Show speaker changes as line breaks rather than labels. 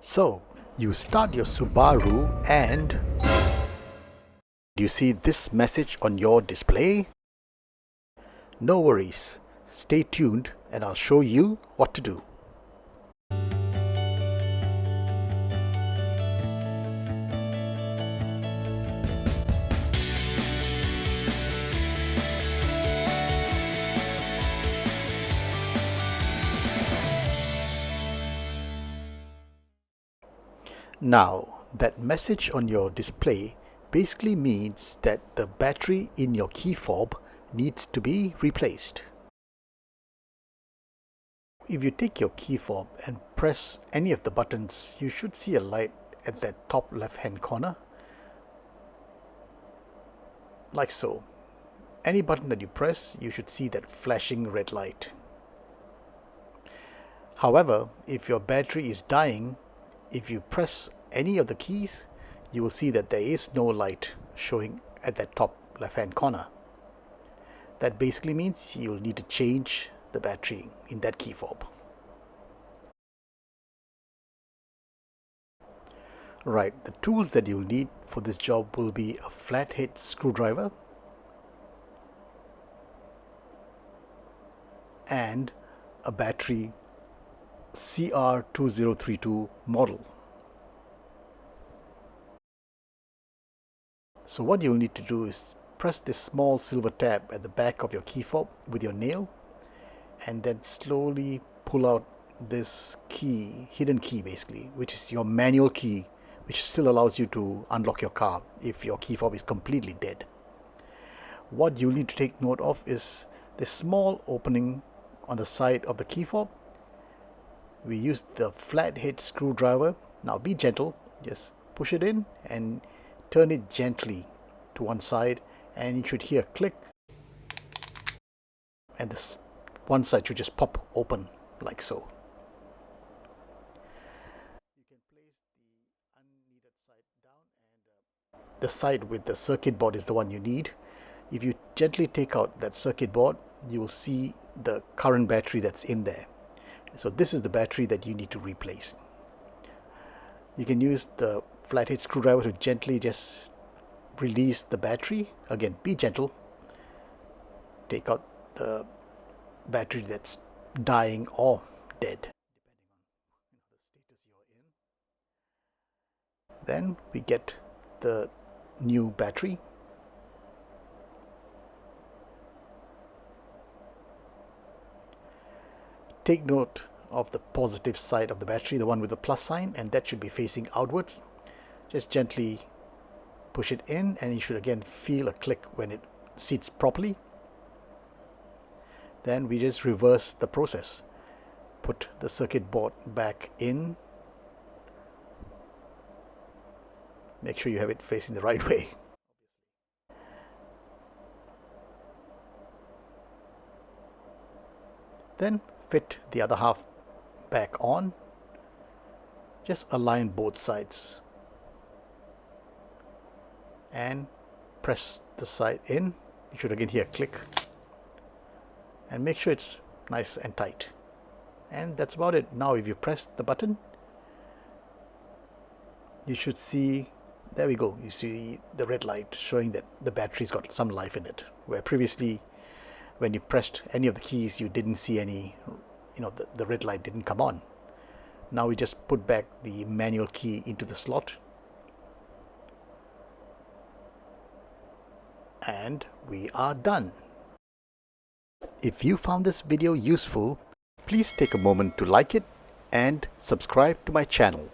So, you start your Subaru and do you see this message on your display? No worries, stay tuned and I'll show you what to do. Now, that message on your display basically means that the battery in your key fob needs to be replaced. If you take your key fob and press any of the buttons, you should see a light at that top left hand corner, like so. Any button that you press, you should see that flashing red light. However, if your battery is dying, if you press any of the keys, you will see that there is no light showing at that top left hand corner. That basically means you will need to change the battery in that key fob. Right, the tools that you'll need for this job will be a flathead screwdriver and a battery CR2032 model. So what you'll need to do is press this small silver tab at the back of your key fob with your nail and then slowly pull out this key, hidden key basically, which is your manual key, which still allows you to unlock your car if your key fob is completely dead. What you need to take note of is this small opening on the side of the key fob. We use the flathead screwdriver. Now be gentle, just push it in and turn it gently to one side and you should hear a click and this one side should just pop open like so. You can place the unneeded side down and the side with the circuit board is the one you need. If you gently take out that circuit board, you will see the current battery that's in there. So this is the battery that you need to replace. You can use the flathead screwdriver to gently just release the battery. Again, be gentle. Take out the battery that's dying or dead, depending on the status you're in. Then we get the new battery. Take note of the positive side of the battery, the one with the plus sign, and that should be facing outwards. Just gently push it in and you should again feel a click when it seats properly. Then we just reverse the process. Put the circuit board back in. Make sure you have it facing the right way. Then fit the other half back on. Just align both sides and press the side in. You should again hear a click and make sure it's nice and tight, and that's about it. Now if you press the button, you should see, there we go, you see the red light showing that the battery's got some life in it, where previously when you pressed any of the keys you didn't see any, the red light didn't come on. Now we just put back the manual key into the slot and we are done. If you found this video useful, please take a moment to like it and subscribe to my channel.